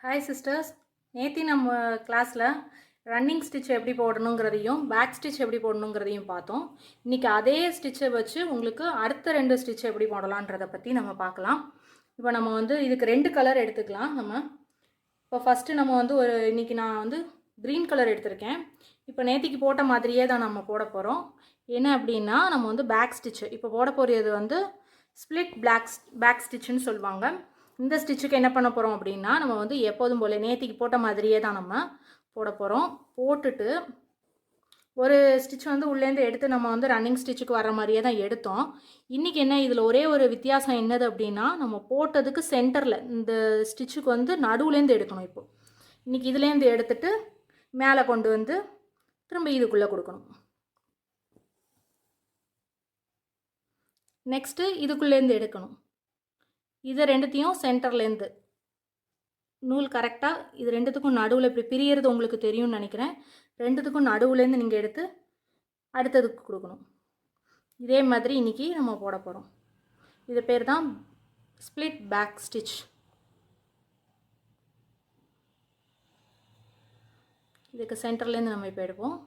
Hi sisters, நேற்று நம்ம கிளாஸில் ரன்னிங் ஸ்டிச் எப்படி போடணுங்கிறதையும் பேக் ஸ்டிச் எப்படி போடணுங்கிறதையும் பார்த்தோம். இன்றைக்கி அதே ஸ்டிச்சை வச்சு உங்களுக்கு அடுத்த 2 ஸ்டிச் எப்படி போடலான்றதை பற்றி நம்ம பார்க்கலாம். இப்போ நம்ம வந்து இதுக்கு 2 கலர் எடுத்துக்கலாம். இப்போ ஃபஸ்ட்டு நம்ம வந்து இன்றைக்கி நான் வந்து க்ரீன் கலர் எடுத்திருக்கேன். இப்போ நேற்றுக்கு போட்ட மாதிரியே தான் நம்ம போட போகிறோம். என்ன அப்படின்னா நம்ம வந்து பேக் ஸ்டிச்சு இப்போ போட போகிறது வந்து ஸ்ப்ளிட் பேக் ஸ்டிச்சுன்னு சொல்லுவாங்க. இந்த ஸ்டிச்சுக்கு என்ன பண்ண போகிறோம் அப்படின்னா நம்ம வந்து எப்போதும் போல் நேற்றுக்கு போட்ட மாதிரியே தான் நம்ம போட போகிறோம். போட்டுட்டு ஒரு ஸ்டிச் வந்து உள்ளேருந்து எடுத்து நம்ம வந்து ரன்னிங் ஸ்டிச்சுக்கு வர மாதிரியே தான் எடுத்தோம். இன்றைக்கி என்ன இதில் ஒரே ஒரு வித்தியாசம் என்னது அப்படின்னா நம்ம போட்டதுக்கு சென்டரில் இந்த ஸ்டிச்சுக்கு வந்து நடுவுலேருந்து எடுக்கணும். இப்போது இன்றைக்கி இதுலேருந்து எடுத்துட்டு மேலே கொண்டு வந்து திரும்ப இதுக்குள்ளே கொடுக்கணும். நெக்ஸ்ட்டு இதுக்குள்ளேருந்து எடுக்கணும். இதை ரெண்டுத்தையும் சென்டர்லேருந்து நூல் கரெக்டாக இது ரெண்டுத்துக்கும் நடுவில் இப்படி பிரியறது உங்களுக்கு தெரியும்னு நினைக்கிறேன். ரெண்டுத்துக்கும் நடுவுலேருந்து நீங்கள் எடுத்து அடுத்ததுக்கு கொடுக்கணும். இதே மாதிரி இன்றைக்கி நம்ம போட போகிறோம். இது பேர் தான் ஸ்ப்ளிட் பேக் ஸ்டிச். இதுக்கு சென்டர்லேருந்து நம்ம இப்போ எடுப்போம்.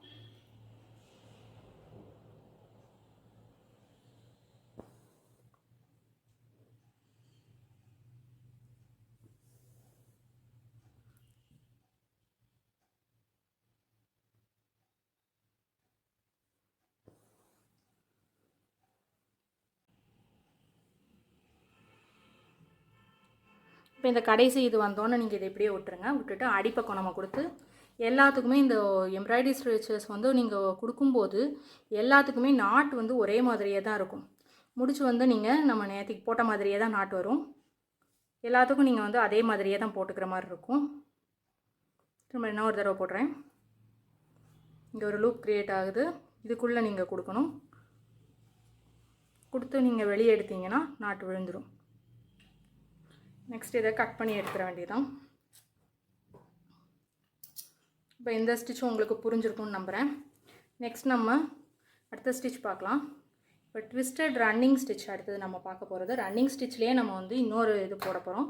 இப்போ இந்த கடைசி இது வந்தோன்னே நீங்கள் இதை இப்படியே விட்டுருங்க. விட்டுட்டு அடிப்பக்கம் நம்ம கொடுத்து எல்லாத்துக்குமே இந்த எம்ப்ராய்டரி ஸ்டிச்சஸ் வந்து நீங்கள் கொடுக்கும்போது எல்லாத்துக்குமே நாட் வந்து ஒரே மாதிரியே தான் இருக்கும். முடிச்சு வந்து நீங்கள் நம்ம நேற்றுக்கு போட்ட மாதிரியே தான் நாட் வரும். எல்லாத்துக்கும் நீங்கள் வந்து அதே மாதிரியே தான் போட்டுக்கிற மாதிரி இருக்கும். திரும்ப இன்னொரு தடவை போடுறேன். இங்கே ஒரு லூப் க்ரியேட் ஆகுது. இதுக்குள்ளே நீங்கள் கொடுக்கணும். கொடுத்து நீங்கள் வெளியே எடுத்தீங்கன்னா நாட்டு விழுந்துடும். நெக்ஸ்ட் இதை கட் பண்ணி எடுத்துட வேண்டியதான். இப்போ இந்த ஸ்டிச்சும் உங்களுக்கு புரிஞ்சிருக்கும்னு நம்புகிறேன். நெக்ஸ்ட் நம்ம அடுத்த ஸ்டிச் பார்க்கலாம். இப்போ ட்விஸ்டட் ரன்னிங் ஸ்டிச் அடுத்தது நம்ம பார்க்க போகிறது. ரன்னிங் ஸ்டிச்லேயே நம்ம வந்து இன்னொரு இது போட போகிறோம்.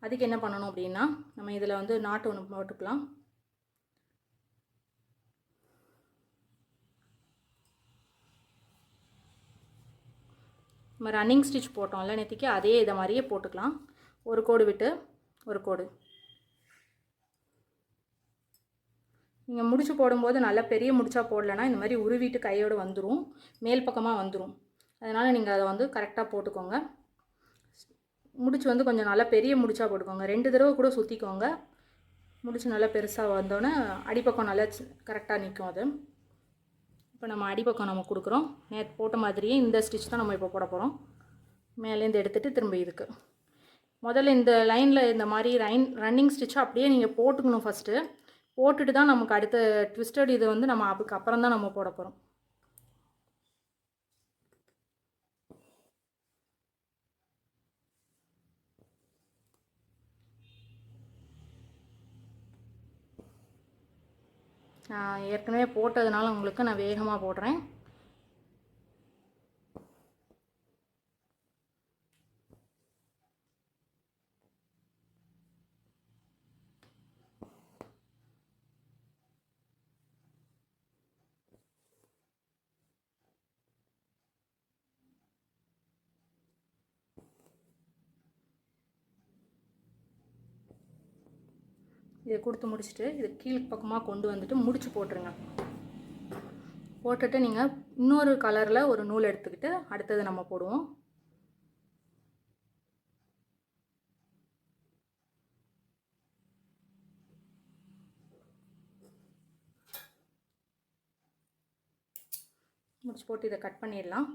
அதுக்கு என்ன பண்ணணும் அப்படின்னா நம்ம இதில் வந்து நாட்டு ஒன்று போட்டுக்கலாம். நம்ம ரன்னிங் ஸ்டிச் போட்டோம்ல நேற்றுக்கு அதே இதை மாதிரியே போட்டுக்கலாம். ஒரு கோடு விட்டு ஒரு கோடு. நீங்கள் முடிச்சு போடும்போது நல்லா பெரிய முடிச்சா போடலைன்னா இந்த மாதிரி உருவிட்டு கையோடு வந்துடும், மேல் பக்கமாக வந்துடும். அதனால் நீங்கள் அதை வந்து கரெக்டாக போட்டுக்கோங்க. முடிச்சு வந்து கொஞ்சம் நல்லா பெரிய முடிச்சா போட்டுக்கோங்க. 2 தடவை கூட சுற்றிக்கோங்க. முடிச்சு நல்லா பெருசாக வந்தோன்னே அடிப்பக்கம் நல்லா கரெக்டாக நிற்கும் அது. இப்போ நம்ம அடிப்பக்கம் நம்ம கொடுக்குறோம். நேற்று போட்ட மாதிரியே இந்த ஸ்டிச் தான் நம்ம இப்போ போட போகிறோம். மேலேருந்து எடுத்துகிட்டு திரும்ப இதுக்கு முதல்ல இந்த லைனில் இந்த மாதிரி ரன்னிங் ஸ்டிச்சை அப்படியே நீங்கள் போட்டுக்கணும். ஃபஸ்ட்டு போட்டுட்டு தான் நமக்கு அடுத்த ட்விஸ்டட் இது வந்து நம்ம அதுக்கு அப்புறம் தான் நம்ம போட போகிறோம். நான் ஏற்கனவே போட்டதுனால உங்களுக்கு நான் வேகமாக போடுறேன். இதை கொடுத்து முடிச்சுட்டு இது கீழ் பக்கமாக கொண்டு வந்துட்டு முடிச்சு போட்டுருங்க. போட்டுட்டு நீங்கள் இன்னொரு கலரில் ஒரு நூல் எடுத்துக்கிட்டு அடுத்தது நம்ம போடுவோம். முடிச்சு போட்டு இதை கட் பண்ணிடலாம்.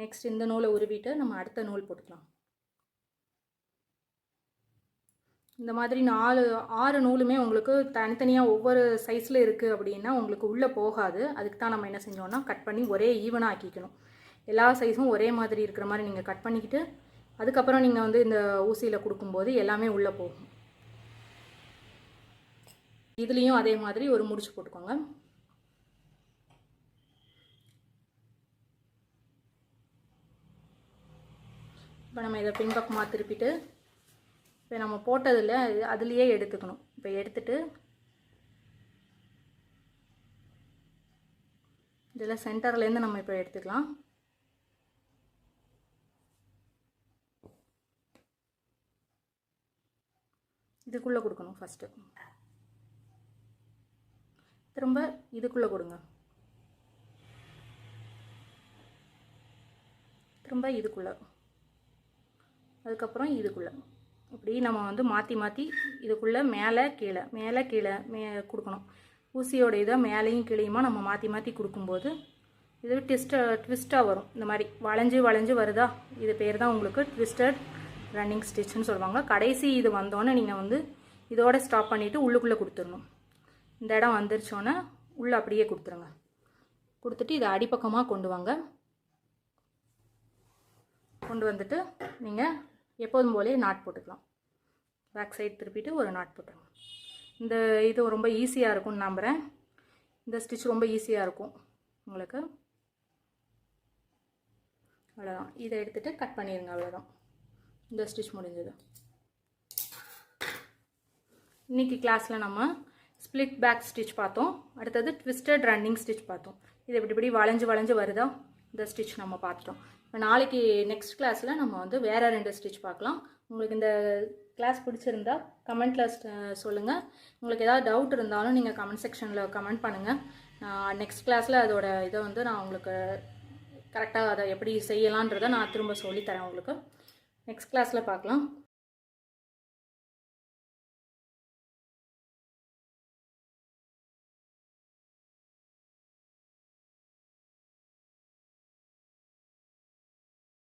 நெக்ஸ்ட் இந்த நூலை உருவிட்டு நம்ம அடுத்த நூல் போட்டுக்கலாம். இந்த மாதிரி 6 நூலுமே உங்களுக்கு தனித்தனியாக ஒவ்வொரு சைஸில் இருக்குது அப்படின்னா உங்களுக்கு உள்ளே போகாது. அதுக்கு தான் நம்ம என்ன செஞ்சோன்னா கட் பண்ணி ஒரே ஈவனாக ஆக்கிக்கணும். எல்லா சைஸும் ஒரே மாதிரி இருக்கிற மாதிரி நீங்கள் கட் பண்ணிக்கிட்டு அதுக்கப்புறம் நீங்கள் வந்து இந்த ஊசியில் கொடுக்கும்போது எல்லாமே உள்ளே போகும். இதுலேயும் அதே மாதிரி ஒரு முடிச்சு போட்டுக்கோங்க. இப்போ நம்ம இதை பின்பக்கமாக திருப்பிட்டு இப்போ நம்ம போட்டதில் அதுலேயே எடுத்துக்கணும். இப்போ எடுத்துட்டு இதில் சென்டர்லேருந்து நம்ம இப்போ எடுத்துக்கலாம். இதுக்குள்ளே கொடுக்கணும். ஃபஸ்ட்டு திரும்ப இதுக்குள்ளே கொடுங்க. திரும்ப இதுக்குள்ளே, அதுக்கப்புறம் இதுக்குள்ளே, இப்படி நம்ம வந்து மாற்றி மாற்றி இதுக்குள்ளே மேலே கீழே மேலே கீழே கொடுக்கணும். ஊசியோட இதை மேலேயும் கீழேயுமா நம்ம மாற்றி மாற்றி கொடுக்கும்போது இது ட்விஸ்ட்டாக வரும். இந்த மாதிரி வளைஞ்சு வளைஞ்சு வருதா, இது பேர் தான் உங்களுக்கு ட்விஸ்டட் ரன்னிங் ஸ்டிச்சுன்னு சொல்லுவாங்க. கடைசி இது வந்தோன்னே நீங்கள் வந்து இதோட ஸ்டாப் பண்ணிவிட்டு உள்ளுக்குள்ளே கொடுத்துடணும். இந்த இடம் வந்துருச்சோன்னே உள்ளே அப்படியே கொடுத்துருங்க. கொடுத்துட்டு இதை அடிப்பக்கமாக கொண்டு வாங்க. கொண்டு வந்துட்டு நீங்கள் எப்போதும் போலே நாட் போட்டுக்கலாம். பேக் சைடு திருப்பிட்டு ஒரு நாட் போட்டுருங்க. இந்த இது ரொம்ப ஈஸியாக இருக்கும்னு நம்புகிறேன். இந்த ஸ்டிச் ரொம்ப ஈஸியாக இருக்கும் உங்களுக்கு. அவ்வளோதான். இதை எடுத்துகிட்டு கட் பண்ணிடுங்க. அவ்வளோதான், இந்த ஸ்டிச் முடிஞ்சது. இன்றைக்கி கிளாஸில் நம்ம ஸ்ப்ளிட் பேக் ஸ்டிச் பார்த்தோம். அடுத்தது ட்விஸ்டட் ரன்னிங் ஸ்டிச் பார்த்தோம். இது இப்படி வளைஞ்சு வளைஞ்சு வருதா, இந்த ஸ்டிச் நம்ம பார்த்துட்டோம். இப்போ நாளைக்கு நெக்ஸ்ட் கிளாஸில் நம்ம வந்து வேறு 2 ஸ்டிச் பார்க்கலாம். உங்களுக்கு இந்த கிளாஸ் பிடிச்சிருந்தா கமெண்ட்டில் சொல்லுங்கள். உங்களுக்கு ஏதாவது டவுட் இருந்தாலும் நீங்கள் கமெண்ட் செக்ஷனில் கமெண்ட் பண்ணுங்கள். நெக்ஸ்ட் கிளாஸில் அதோட இதை வந்து நான் உங்களுக்கு கரெக்டாக அதை எப்படி செய்யலான்றதை நான் திரும்ப சொல்லித்தரேன் உங்களுக்கு. நெக்ஸ்ட் கிளாஸில் பார்க்கலாம்.